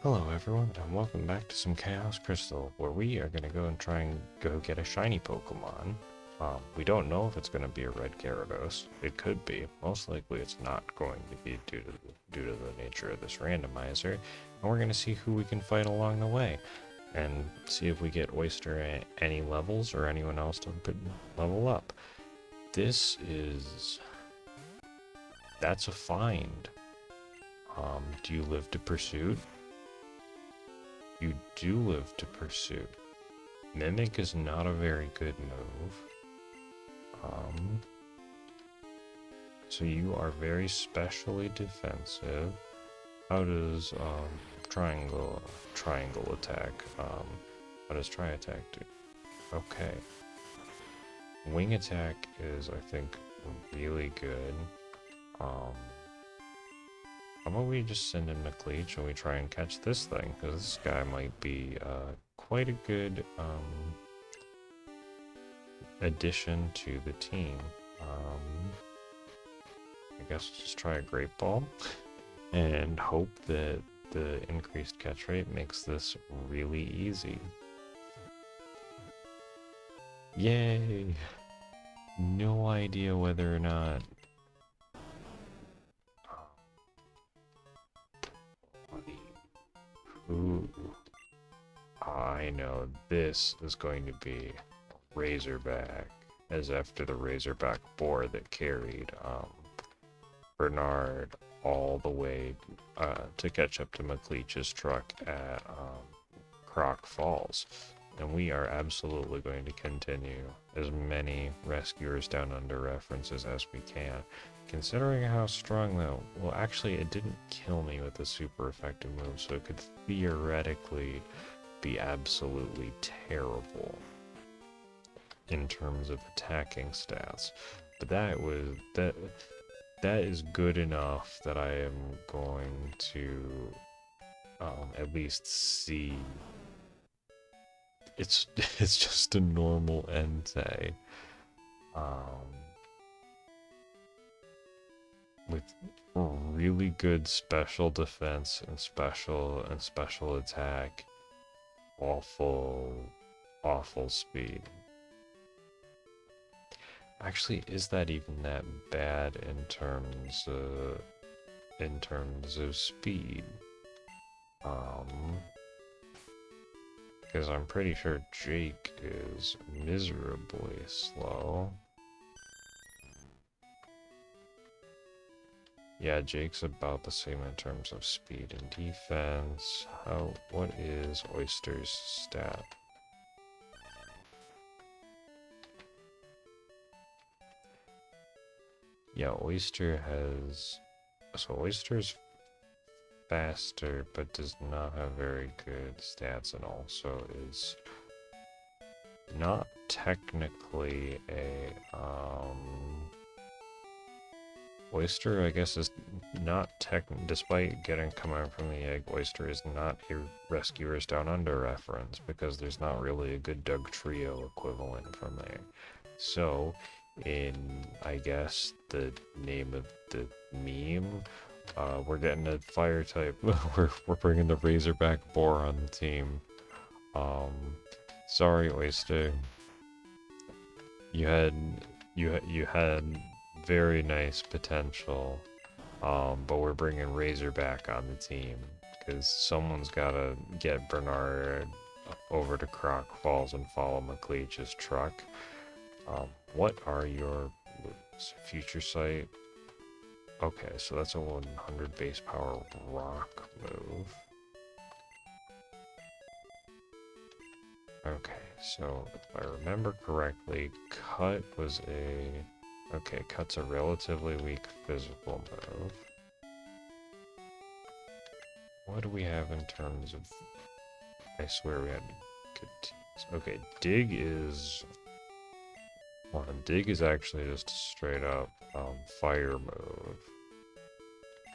Hello everyone, and welcome back to some Chaos Crystal, where we are going to go and try and go get a shiny Pokemon. We don't know if it's going to be a red Gyarados. It could be. Most likely it's not going to be due to the nature of this randomizer. And we're going to see who we can fight along the way. And see if we get Oyster at any levels or anyone else to level up. That's a find. Do you live to pursuit? You do live to pursue. Mimic is not a very good move. So you are very specially defensive. How does triangle attack? What does tri attack do? Okay. Wing attack is, I think, really good. How about we just send in McLeach and we try and catch this thing? Because this guy might be quite a good addition to the team. I guess we'll just try a Great Ball and hope that the increased catch rate makes this really easy. Yay! No idea whether or not... Ooh. I know this is going to be Razorback, as after the Razorback boar that carried Bernard all the way to catch up to McLeach's truck at Croc Falls. And we are absolutely going to continue as many Rescuers Down Under references as we can. Considering how strong though, well actually it didn't kill me with a super effective move, so it could theoretically be absolutely terrible in terms of attacking stats. But that is good enough that I am going to at least see. It's just a normal Entei. With really good special defense and special attack. Awful speed. Actually, is that even that bad in terms of speed? Because I'm pretty sure Jake is miserably slow. Yeah, Jake's about the same in terms of speed and defense. What is Oyster's stat? Yeah, Oyster's faster, but does not have very good stats, and also is not technically a, Oyster, I guess, is not despite coming from the egg, Oyster is not a Rescuers Down Under reference, because there's not really a good Doug Trio equivalent from there. So, in, I guess, the name of the meme, we're getting a fire type. we're bringing the Razorback Boar on the team. Sorry, Oyster. You had very nice potential, but we're bringing Razorback on the team because someone's gotta get Bernard over to Croc Falls and follow McLeach's truck. What are your moves? Future Sight. Okay, so that's a 100 base power rock move. Okay, so if I remember correctly, Cut was okay, Cut's a relatively weak physical move. What do we have in terms of... I swear we had good teams. Okay, Dig is actually just a straight up fire move.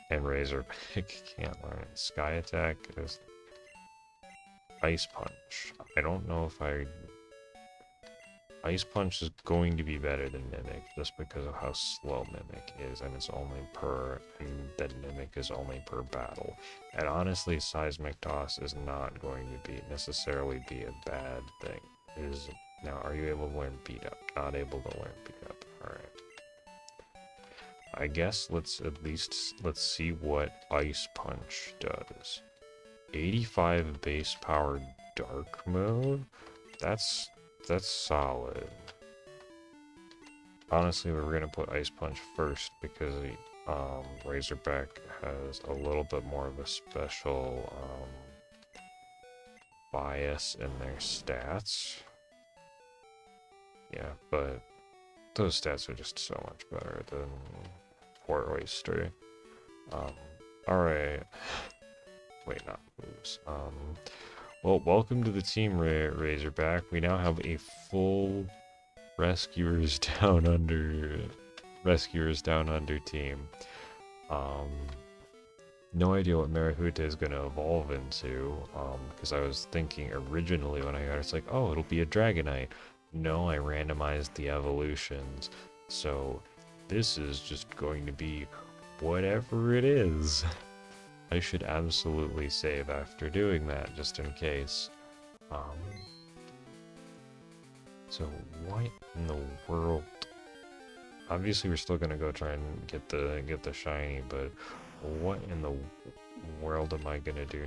And Razorback can't learn it. Sky Attack is Ice Punch. I don't know if I Ice Punch is going to be better than Mimic just because of how slow Mimic is, and then Mimic is only per battle. And honestly, Seismic Toss is not going to necessarily be a bad thing. Now, are you able to learn Beat Up? Not able to learn Beat Up. Alright. I guess let's see what Ice Punch does. 85 base power dark mode? That's solid. Honestly, we're gonna put Ice Punch first because Razorback has a little bit more of a special bias in their stats. Yeah, but those stats are just so much better than Port Oyster. Alright. Wait, not moves. Well, welcome to the team, Razorback. We now have a full Rescuers Down Under team. No idea what Marahuta is going to evolve into, because I was thinking originally when I got it, it's like, oh, it'll be a Dragonite. No, I randomized the evolutions, so this is just going to be whatever it is. I should absolutely save after doing that, just in case. So what in the world? Obviously, we're still gonna go try and get the shiny, but what in the world am I gonna do?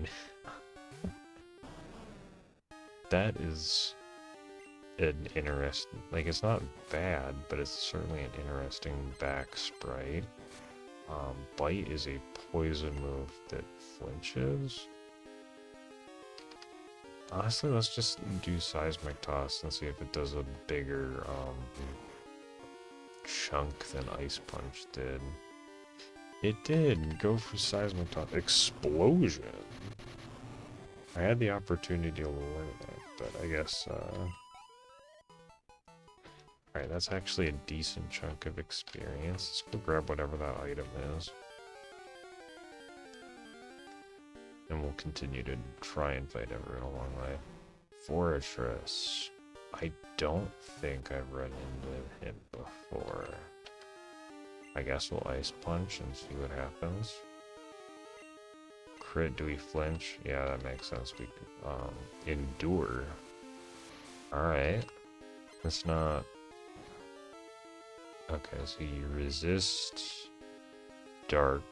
That is an interesting. Like, it's not bad, but it's certainly an interesting back sprite. Bite is a poison move that flinches. Honestly, let's just do Seismic Toss and see if it does a bigger chunk than Ice Punch did. It did! Go for Seismic Toss. Explosion! I had the opportunity to learn it, but I guess, Alright, that's actually a decent chunk of experience. Let's go grab whatever that item is. And we'll continue to try and fight everyone along the way. Fortress. I don't think I've run into him before. I guess we'll Ice Punch and see what happens. Crit, do we flinch? Yeah, that makes sense. We endure. Alright. It's not... Okay, so you resist dark.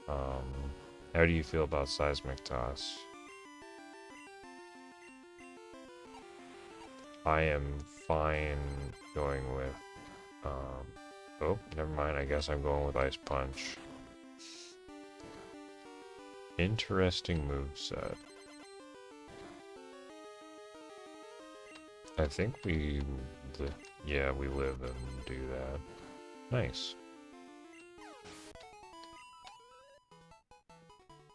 How do you feel about Seismic Toss? I am fine going with, oh, never mind, I guess I'm going with Ice Punch. Interesting moveset. I think we live and do that. Nice.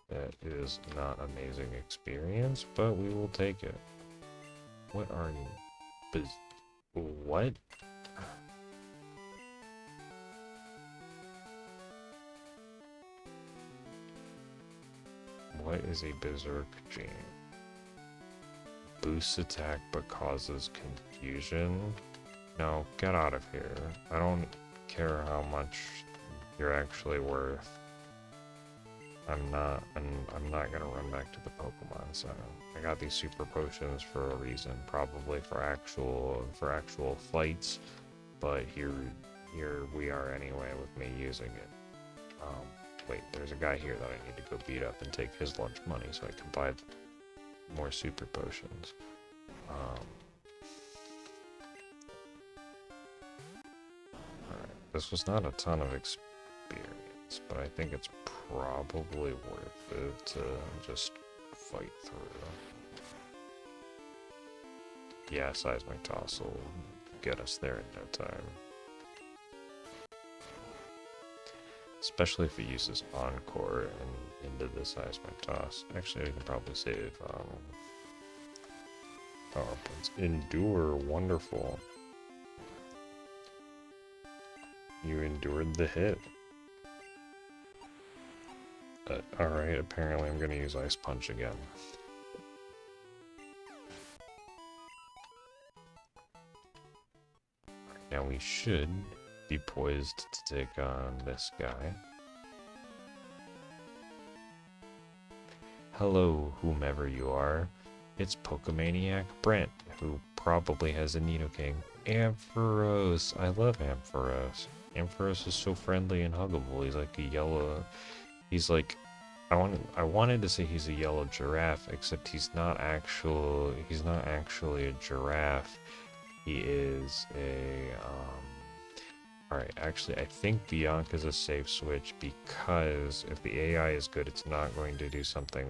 That is not amazing experience, but we will take it. What are you? What? What is a Berserk Gene? Boosts attack but causes confusion? No, get out of here. I don't care how much you're actually worth. I'm not gonna run back to the Pokemon Center. I got these super potions for a reason, probably for actual fights, but here we are anyway with me using it. Wait, there's a guy here that I need to go beat up and take his lunch money so I can buy more super potions. Alright, this was not a ton of experience, but I think it's probably worth it to just fight through. Yeah, Seismic Toss will get us there in no time. Especially if it uses Encore and into the Seismic Toss. Actually, I can probably save power points. Endure, wonderful. You endured the hit. Alright, apparently I'm gonna use Ice Punch again. Now we should be poised to take on this guy. Hello, whomever you are. It's Pokemaniac Brent, who probably has a Nidoking. Ampharos! I love Ampharos. Ampharos is so friendly and huggable. He's like a yellow... He's like... I wanted to say he's a yellow giraffe, except he's not actually a giraffe. He is a... Alright, actually, I think Bianca's a safe switch because if the AI is good, it's not going to do something...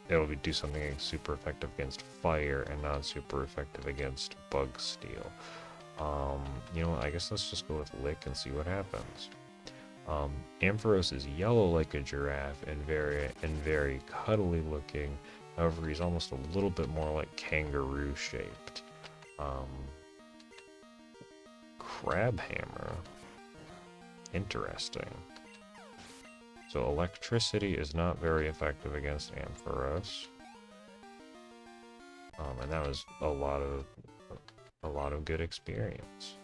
It'll do something super effective against fire and not super effective against bug steel. You know what, I guess let's just go with Lick and see what happens. Ampharos is yellow like a giraffe and very cuddly looking. However, he's almost a little bit more like kangaroo shaped. Crabhammer. Interesting. So electricity is not very effective against Ampharos. And that was a lot of good experience.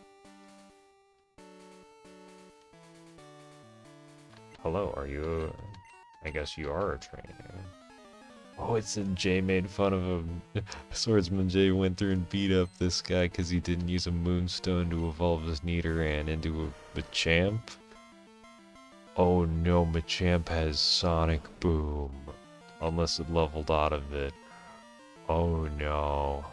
Hello, are you I guess you are a trainer. Oh, it said Jay made fun of him. Swordsman Jay went through and beat up this guy because he didn't use a moonstone to evolve his Nidoran into a Machamp. Oh no, Machamp has Sonic Boom. Unless it leveled out of it. Oh no.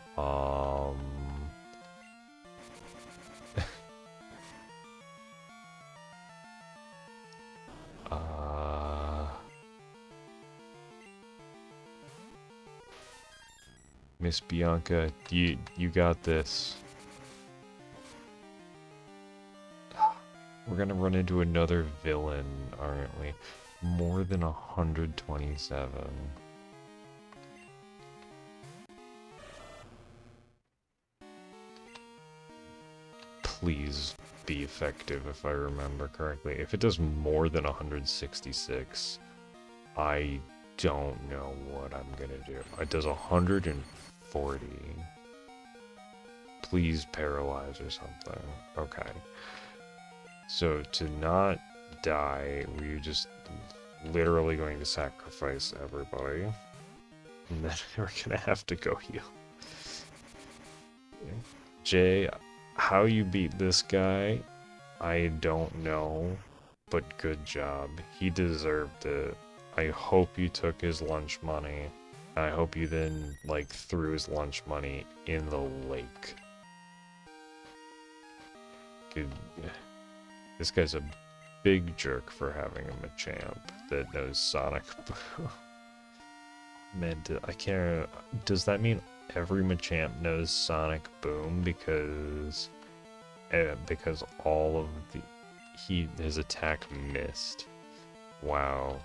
Miss Bianca, you got this. We're gonna run into another villain, aren't we? More than 127. Please be effective if I remember correctly. If it does more than 166, I don't know what I'm gonna do. It does 140. Please paralyze or something. Okay. So to not die, we're just literally going to sacrifice everybody. And then we're gonna have to go heal. Jay, how you beat this guy, I don't know, but good job. He deserved it. I hope you took his lunch money. I hope you then, like, threw his lunch money in the lake. Good. This guy's a big jerk for having a Machamp that knows Sonic Boom. Man, I can't... Does that mean every Machamp knows Sonic Boom? Because all of his attack missed. Wow.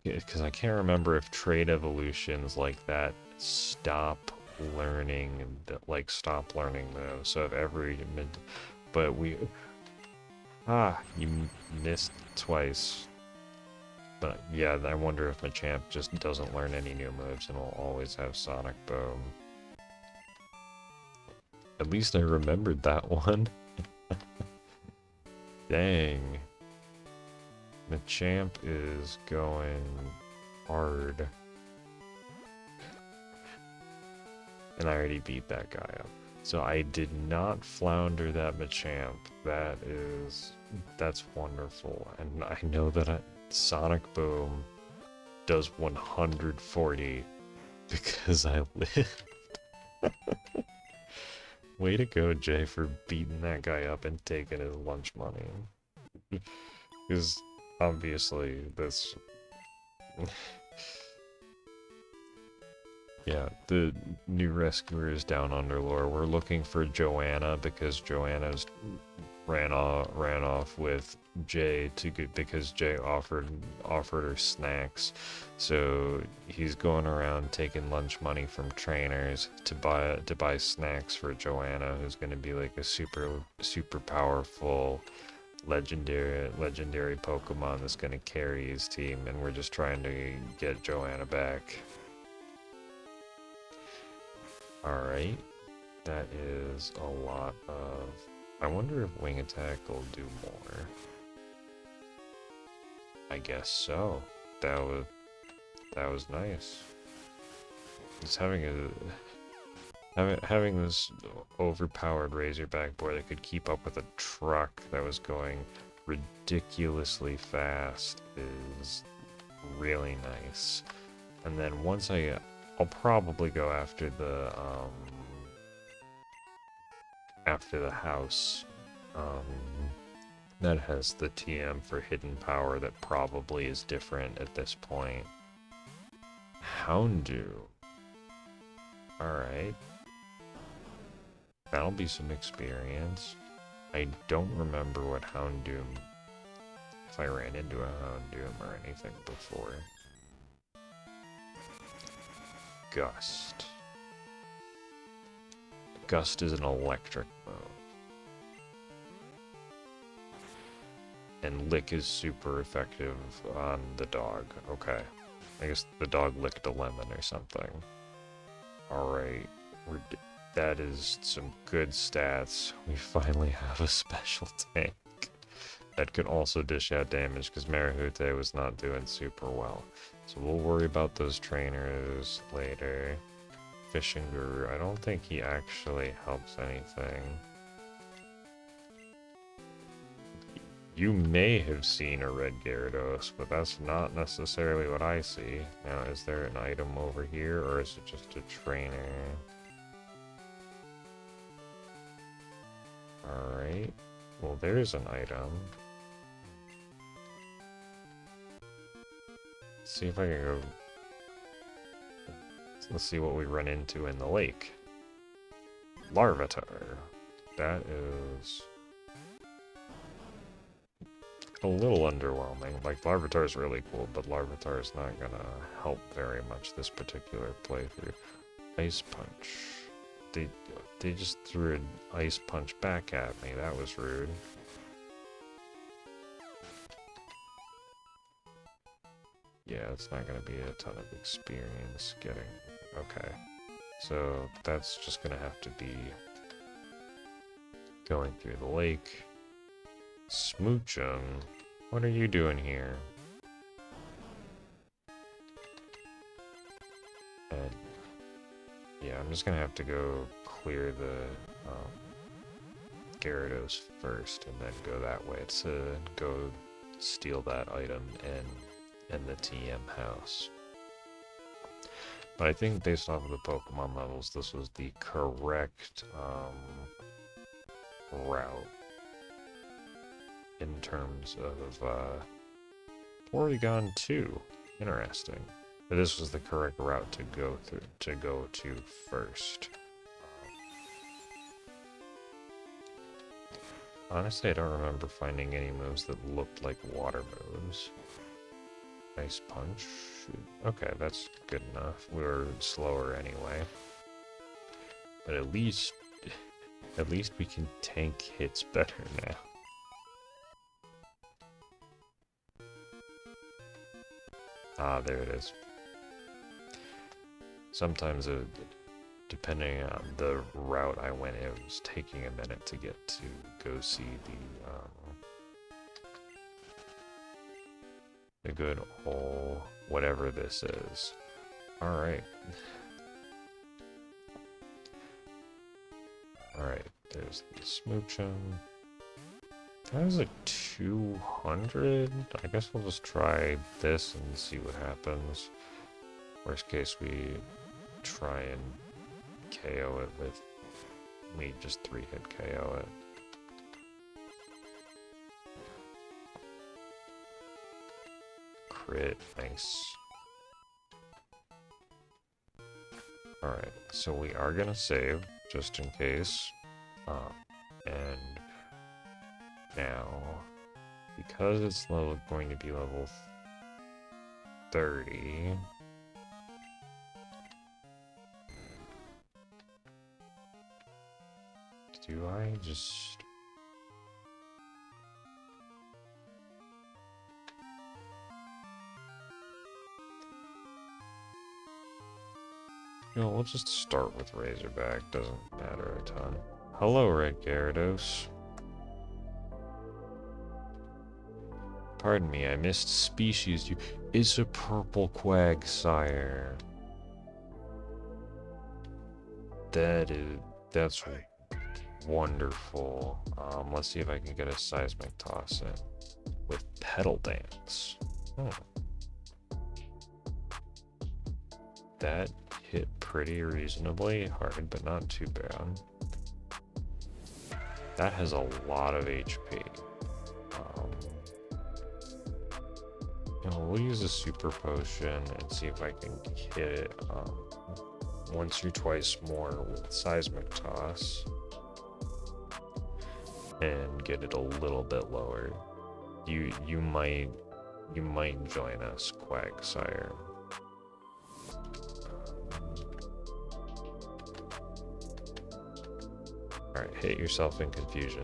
Because I can't remember if trait evolutions like that stop learning those. So if but you missed twice. But yeah, I wonder if Machamp just doesn't learn any new moves and will always have Sonic Boom. At least I remembered that one. Dang. Machamp is going hard. And I already beat that guy up. So I did not flounder that Machamp. That's wonderful. And I know that Sonic Boom does 140 because I lived. Way to go, Jay, for beating that guy up and taking his lunch money. Because obviously this... Yeah, the new rescuers down under lore. We're looking for Joanna because Joanna's ran off with Jay because Jay offered her snacks. So he's going around taking lunch money from trainers to buy snacks for Joanna, who's going to be like a super powerful legendary Pokemon that's going to carry his team, and we're just trying to get Joanna back. Alright. That is a lot of... I wonder if wing attack will do more. I guess so. That was nice. Just having this overpowered Razorback board that could keep up with a truck that was going ridiculously fast is really nice. And then once I'll probably go after the house that has the TM for hidden power that probably is different at this point. Houndoom. Alright. That'll be some experience. I don't remember what Houndoom, if I ran into a Houndoom or anything before. Gust. Gust is an electric move. And Lick is super effective on the dog. Okay. I guess the dog licked a lemon or something. Alright. That is some good stats. We finally have a special tank that could also dish out damage because Marahute was not doing super well. So we'll worry about those trainers later. Fishing Guru, I don't think he actually helps anything. You may have seen a red Gyarados, but that's not necessarily what I see. Now, is there an item over here, or is it just a trainer? Alright. Well, there's an item. Let's see if I can go... Let's see what we run into in the lake. Larvitar. That is... a little underwhelming. Like, Larvitar is really cool, but Larvitar is not gonna help very much this particular playthrough. Ice Punch. They just threw an Ice Punch back at me. That was rude. Yeah, it's not gonna be a ton of experience getting... Okay. So, that's just gonna have to be going through the lake. Smoochum, what are you doing here? And yeah, I'm just gonna have to go clear the Gyarados first, and then go that way to go steal that item in the TM house. But I think based off of the Pokemon levels, this was the correct route. In terms of Porygon 2. Interesting. But this was the correct route to go to first. Honestly, I don't remember finding any moves that looked like water moves. Ice Punch. Okay, that's good enough. We were slower anyway. But at least we can tank hits better now. Ah, there it is. Sometimes, depending on the route I went, it was taking a minute to get to go see the good old whatever this is. Alright. Alright, there's the Smoochum. That was a 200? I guess we'll just try this and see what happens. Worst case, we try and KO it with... We just 3-hit KO it. Crit, nice. Alright, so we are gonna save, just in case. And... Now, because it's going to be level 30, do I just... You know, we'll just start with Razorback, doesn't matter a ton. Hello, Red Gyarados. Pardon me, I missed species you. It's a purple quagsire. That's wonderful. Let's see if I can get a seismic toss in with Petal Dance. That hit pretty reasonably hard, but not too bad. That has a lot of HP. You know, we'll use a super potion and see if I can hit it once or twice more with seismic toss and get it a little bit lower. You might join us, Quagsire. Alright, hit yourself in confusion.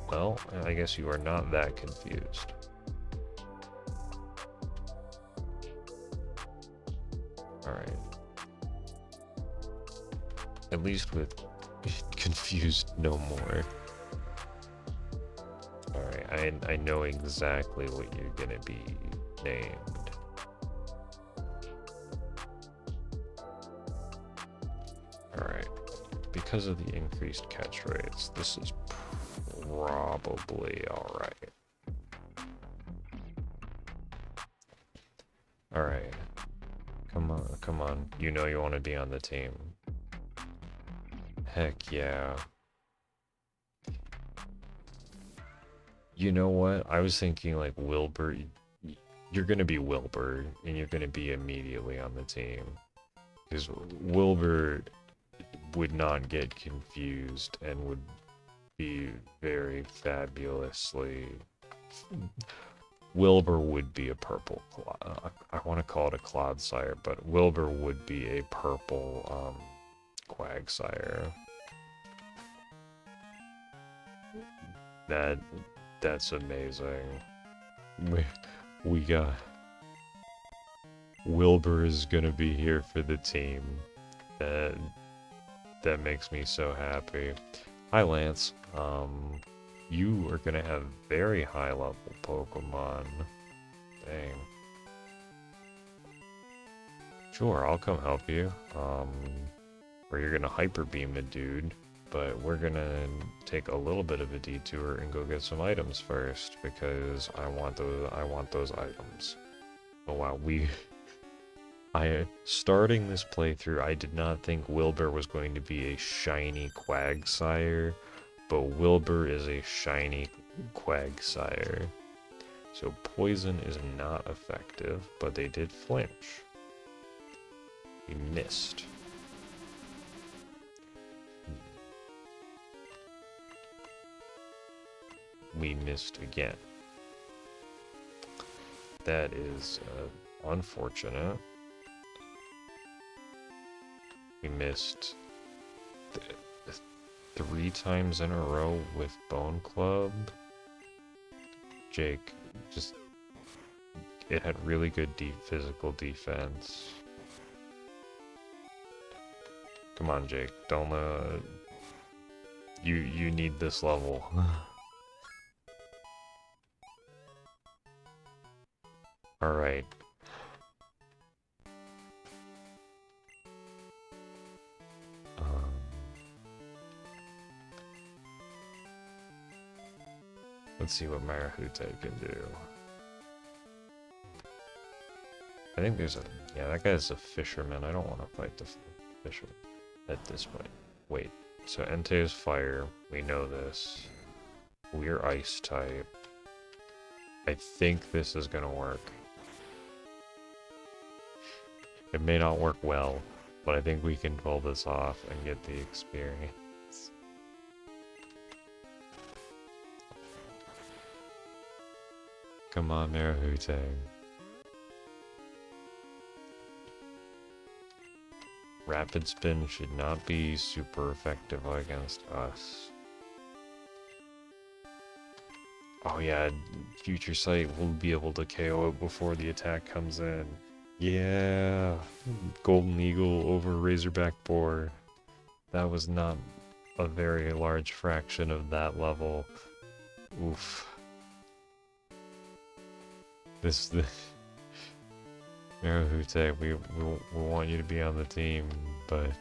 Well, I guess you are not that confused. Alright. At least with confused no more. Alright, I know exactly what you're gonna be named. Alright. Because of the increased catch rates, this is probably alright. Alright. Come on. You know you want to be on the team. Heck yeah. You know what? I was thinking like Wilbur. You're gonna be Wilbur, and you're gonna be immediately on the team. Because Wilbur would not get confused and would be very fabulously... Wilbur would be a purple... I want to call it a Clodsire, but Wilbur would be a purple Quagsire. That's amazing. We got... Wilbur is gonna be here for the team. That makes me so happy. Hi, Lance. You are gonna have very high level Pokemon. Dang. Sure, I'll come help you. Or you're gonna Hyper Beam a dude, but we're gonna take a little bit of a detour and go get some items first, because I want those items. Oh wow, starting this playthrough, I did not think Wilbur was going to be a shiny Quagsire, but Wilbur is a shiny Quagsire. So poison is not effective, but they did flinch. We missed. We missed again. That is unfortunate. We missed 3 times in a row with Bone Club. Jake, it had really good physical defense. Come on, Jake, don't you need this level. Alright. Let's see what Marahute can do. I think there's yeah, that guy's a fisherman. I don't want to fight the fisherman at this point. Wait, so Entei is fire. We know this. We're ice type. I think this is gonna work. It may not work well, but I think we can pull this off and get the experience. Come on, Marahute. Rapid Spin should not be super effective against us. Oh yeah, Future Sight will be able to KO it before the attack comes in. Yeah, Golden Eagle over Razorback Boar. That was not a very large fraction of that level. Oof. The Marahute, we want you to be on the team, but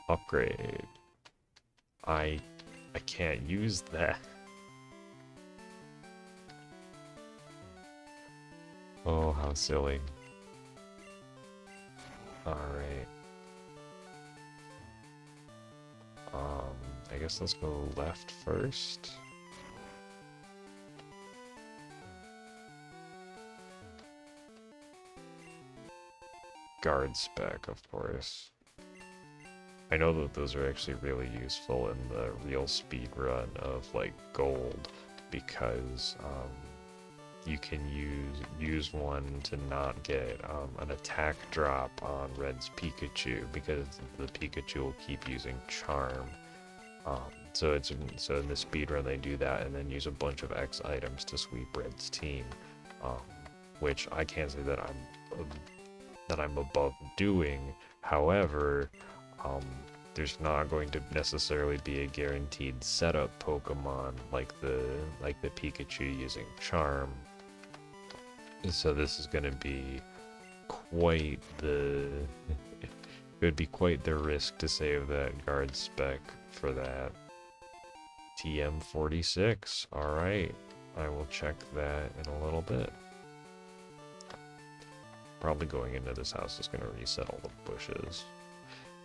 upgrade. I can't use that. Oh, how silly. Alright. I guess let's go left first. Guard spec, of course. I know that those are actually really useful in the real speed run of like gold, because you can use one to not get an attack drop on Red's Pikachu, because the Pikachu will keep using Charm. So in the speed run they do that and then use a bunch of X items to sweep Red's team, which I can't say that I'm above doing. However, there's not going to necessarily be a guaranteed setup Pokemon like the Pikachu using Charm. So this is going to be quite the it would be quite the risk to save that guard spec for that. TM46. All right, I will check that in a little bit. Probably going into this house is going to reset all the bushes.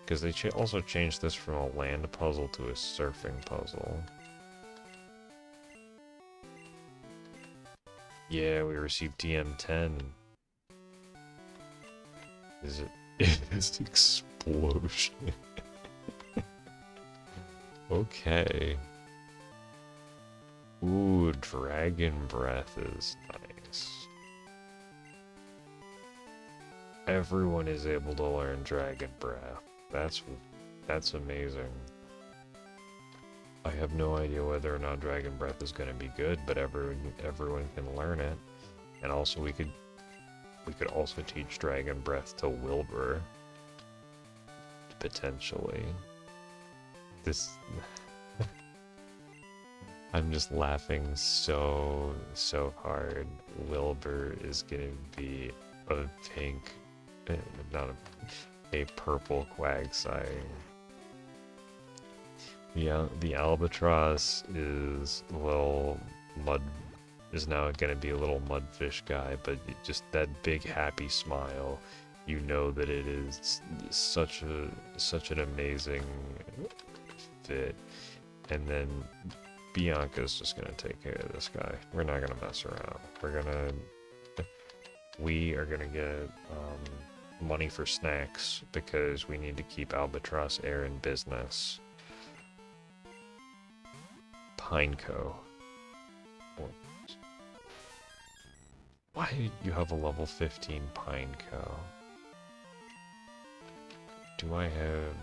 Because they also changed this from a land puzzle to a surfing puzzle. Yeah, we received TM10. Is it this explosion? Okay. Ooh, Dragon Breath is nice. Everyone is able to learn Dragon Breath. That's amazing. I have no idea whether or not Dragon Breath is going to be good, but everyone can learn it. And also we could also teach Dragon Breath to Wilbur, potentially. This I'm just laughing so hard. Wilbur is going to be a pink, not a purple quagsire. Yeah, the Albatross is now going to be a little mudfish guy, but just that big happy smile, you know that it is such an amazing fit. And then Bianca's just gonna take care of this guy. We're not gonna mess around. We are gonna get money for snacks because we need to keep Albatross Air in business. Pineco. Why did you have a level 15 Pineco? Do I have...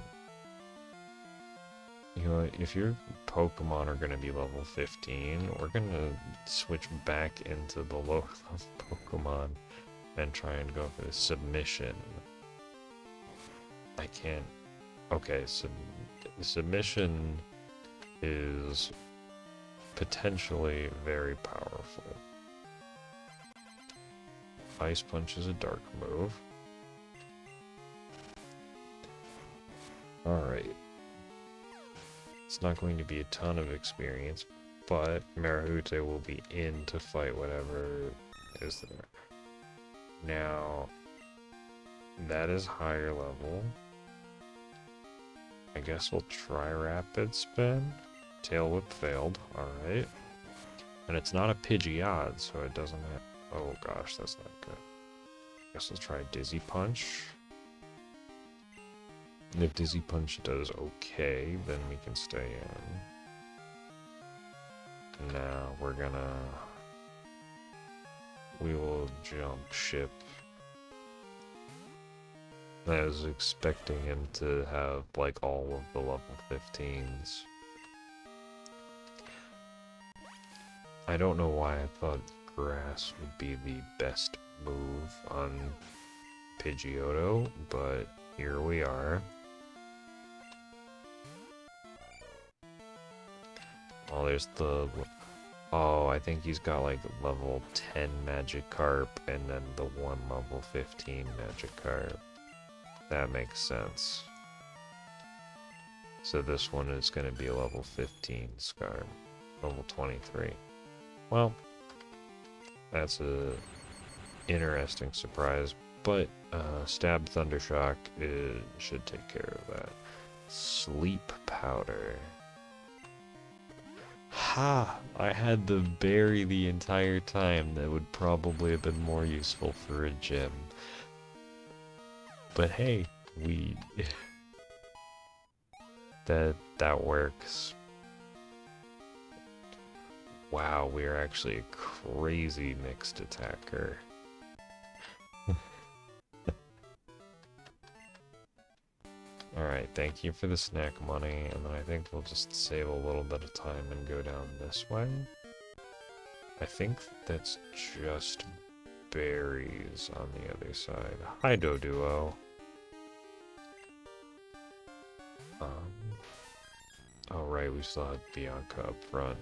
You know what, if your Pokemon are going to be level 15, we're going to switch back into the lower level Pokemon and try and go for the submission. I can't... Okay, so submission is potentially very powerful. Ice Punch is a dark move. Alright. It's not going to be a ton of experience, but Marahute will be in to fight whatever is there. Now, that is higher level. I guess we'll try Rapid Spin. Tail Whip failed, alright. And it's not a Pidgeot, so it doesn't have... Oh gosh, that's not good. I guess let's try Dizzy Punch. And if Dizzy Punch does okay, then we can stay in. Now we will jump ship. I was expecting him to have like all of the level 15s. I don't know why I thought grass would be the best move on Pidgeotto, but here we are. Oh, there's the... Oh, I think he's got like level 10 Magikarp and then the one level 15 Magikarp. That makes sense. So this one is going to be a level 15 Scarf. Level 23. Well, that's a interesting surprise, but Stab Thundershock should take care of that. Sleep Powder. Ha! I had the berry the entire time. That would probably have been more useful for a gym. But hey, that works. Wow, we are actually a crazy mixed attacker. Alright, thank you for the snack money, and then I think we'll just save a little bit of time and go down this way. I think that's just berries on the other side. Hi, Doduo. Oh right, we still had Bianca up front.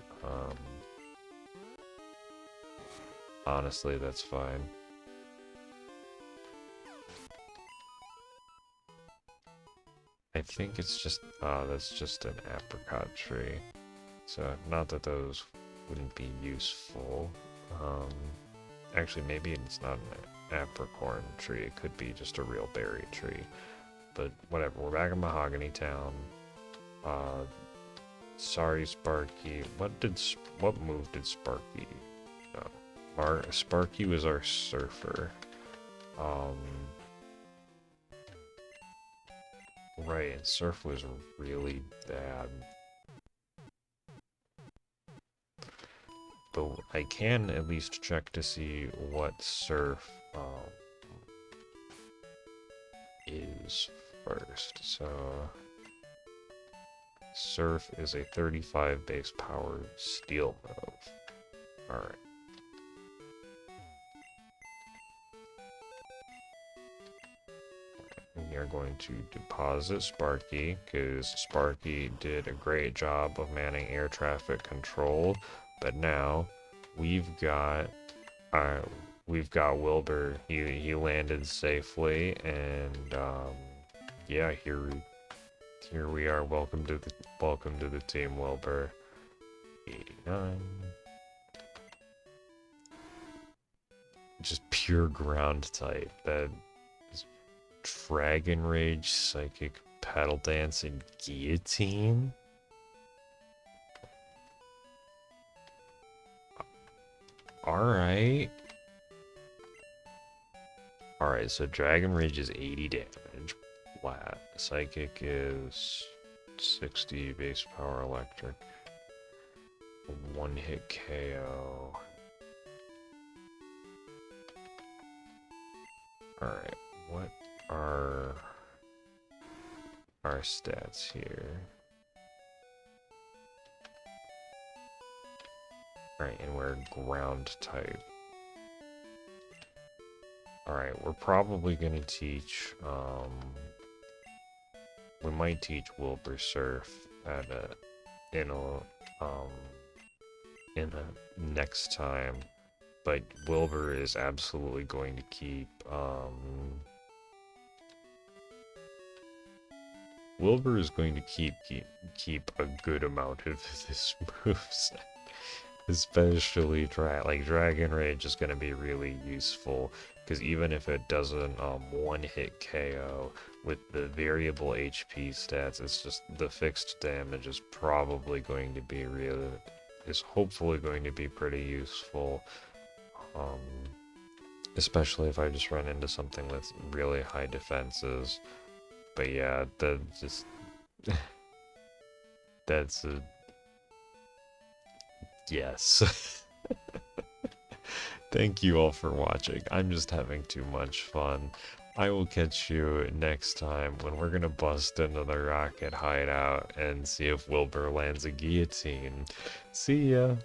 Honestly, that's fine. I think it's just, that's just an apricot tree. So, not that those wouldn't be useful. Actually, maybe it's not an apricorn tree. It could be just a real berry tree. But whatever, we're back in Mahogany Town. Sorry, Sparky. What move did Sparky? No. Sparky was our surfer. Right, and Surf was really bad. But I can at least check to see what Surf is first. So Surf is a 35 base power steel move. Alright. We are going to deposit Sparky, because Sparky did a great job of manning air traffic control, but now we've got Wilbur. He landed safely, and yeah, here we are. Welcome to the team, Wilbur. 89. Just pure ground type. That is Dragon Rage, Psychic, Paddle Dance, and Guillotine. Alright. Alright, so Dragon Rage is 80 damage flat. Psychic is 60 base power electric. One hit KO. Alright, what are our stats here? Alright, and we're ground type. Alright, we're probably gonna teach, we might teach Wilbur Surf at in a next time, but Wilbur is absolutely going to keep, Wilbur is going to keep a good amount of this moveset. Especially Dragon Rage is going to be really useful, because even if it doesn't one-hit KO with the variable HP stats, it's just the fixed damage is probably going to be hopefully going to be pretty useful, especially if I just run into something with really high defenses. But yeah, that's a yes. Thank you all for watching. I'm just having too much fun. I will catch you next time when we're gonna bust into the rocket hideout and see if Wilbur lands a guillotine. See ya!